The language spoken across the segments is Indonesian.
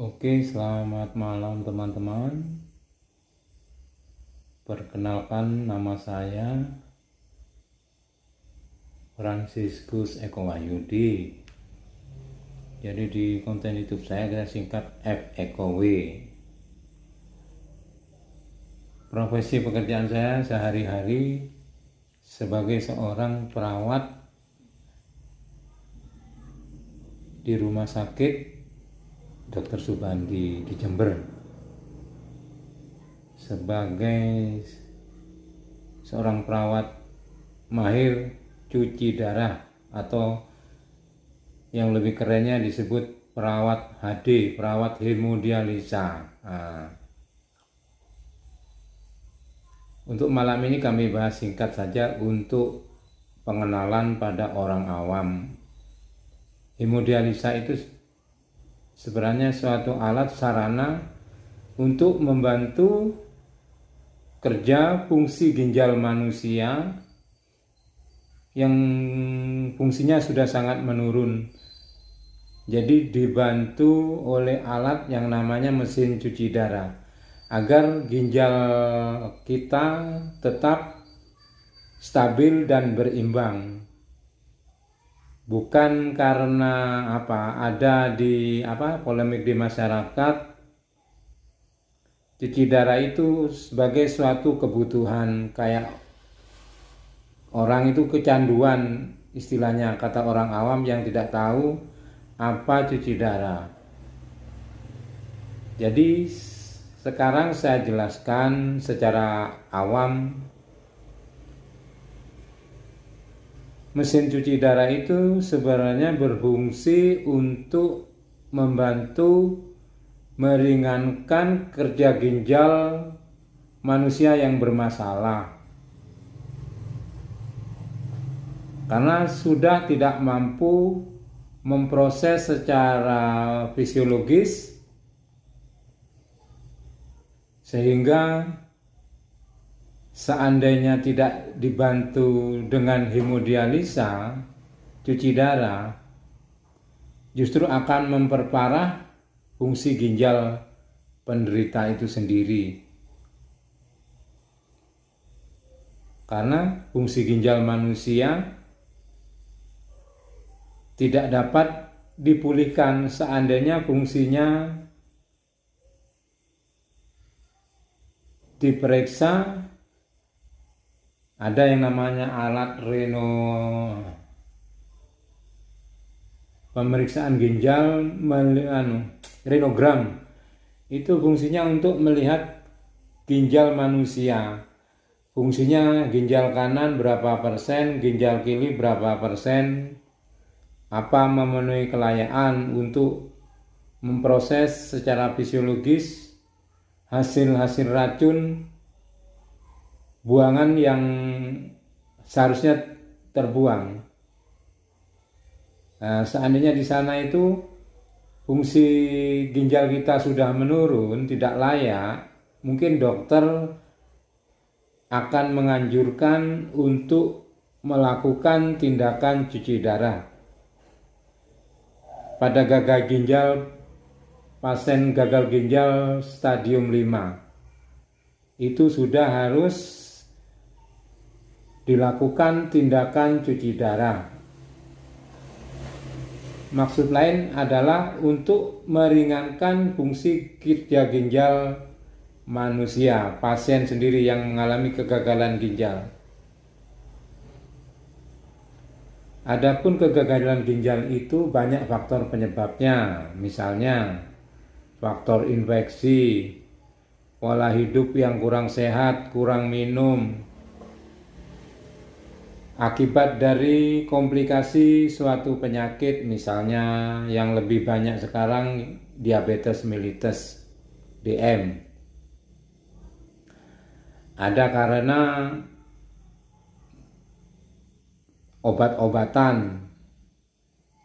Oke, selamat malam teman-teman. Perkenalkan, nama saya Fransiskus Eko Wahyudi. Jadi di konten YouTube saya singkat FEkoW. Profesi pekerjaan saya sehari-hari sebagai seorang perawat di Rumah Sakit Dr. Subandi di Jember, sebagai seorang perawat mahir cuci darah, atau yang lebih kerennya disebut perawat HD, perawat hemodialisa. Untuk malam ini kami bahas singkat saja untuk pengenalan pada orang awam. Hemodialisa itu sebenarnya suatu alat sarana untuk membantu kerja fungsi ginjal manusia yang fungsinya sudah sangat menurun. Jadi dibantu oleh alat yang namanya mesin cuci darah agar ginjal kita tetap stabil dan berimbang. Bukan karena ada polemik di masyarakat, cuci darah itu sebagai suatu kebutuhan, kayak orang itu kecanduan, istilahnya kata orang awam yang tidak tahu apa cuci darah. Jadi sekarang saya jelaskan secara awam. Mesin cuci darah itu sebenarnya berfungsi untuk membantu meringankan kerja ginjal manusia yang bermasalah, karena sudah tidak mampu memproses secara fisiologis, sehingga seandainya tidak dibantu dengan hemodialisa, cuci darah, justru akan memperparah fungsi ginjal penderita itu sendiri. Karena fungsi ginjal manusia tidak dapat dipulihkan seandainya fungsinya diperiksa. Ada yang namanya alat pemeriksaan ginjal, renogram. Itu fungsinya untuk melihat ginjal manusia. Fungsinya ginjal kanan berapa persen, ginjal kiri berapa persen, apa memenuhi kelayaan untuk memproses secara fisiologis hasil-hasil racun buangan yang seharusnya terbuang. Nah, seandainya di sana itu fungsi ginjal kita sudah menurun, tidak layak, mungkin dokter akan menganjurkan untuk melakukan tindakan cuci darah. Pada gagal ginjal, pasien gagal ginjal stadium 5, itu sudah harus dilakukan tindakan cuci darah. Maksud lain adalah untuk meringankan fungsi kerja ginjal manusia, pasien sendiri yang mengalami kegagalan ginjal. Adapun kegagalan ginjal itu banyak faktor penyebabnya, misalnya faktor infeksi, pola hidup yang kurang sehat, kurang minum, akibat dari komplikasi suatu penyakit, misalnya yang lebih banyak sekarang diabetes mellitus, DM. Ada karena obat-obatan,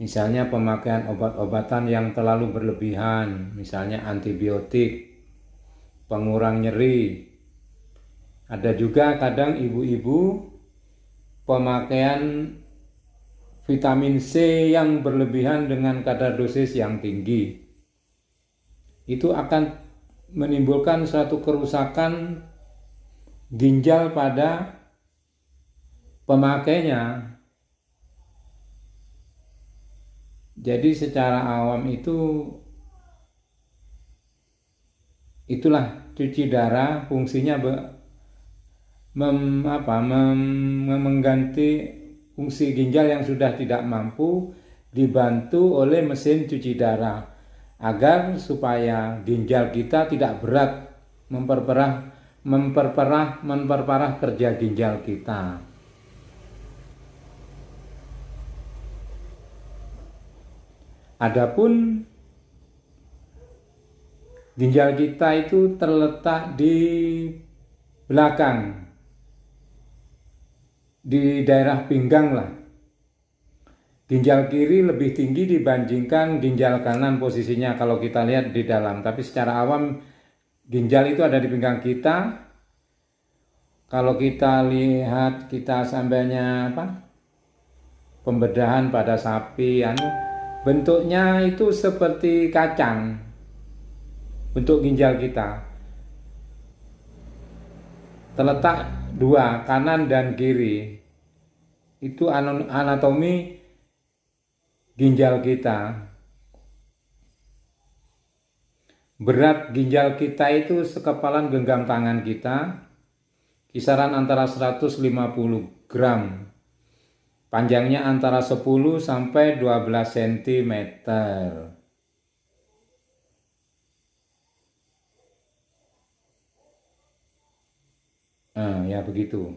misalnya pemakaian obat-obatan yang terlalu berlebihan, misalnya antibiotik, pengurang nyeri. Ada juga kadang ibu-ibu pemakaian vitamin C yang berlebihan dengan kadar dosis yang tinggi. itu akan menimbulkan suatu kerusakan ginjal pada pemakainya. Jadi secara awam itulah cuci darah fungsinya mengganti fungsi ginjal yang sudah tidak mampu, dibantu oleh mesin cuci darah agar supaya ginjal kita tidak berat, memperparah kerja ginjal kita. Adapun ginjal kita itu terletak di belakang, di daerah pinggang lah. Ginjal kiri lebih tinggi dibandingkan ginjal kanan posisinya kalau kita lihat di dalam. Tapi secara awam ginjal itu ada di pinggang kita. Kalau kita lihat, kita sampainya pembedahan pada sapi, bentuknya itu seperti kacang, bentuk ginjal kita. Terletak dua, kanan dan kiri. Itu anatomi ginjal kita. Berat ginjal kita itu sekepalan genggam tangan kita, kisaran antara 150 gram. Panjangnya antara 10 sampai 12 cm. Ya begitu.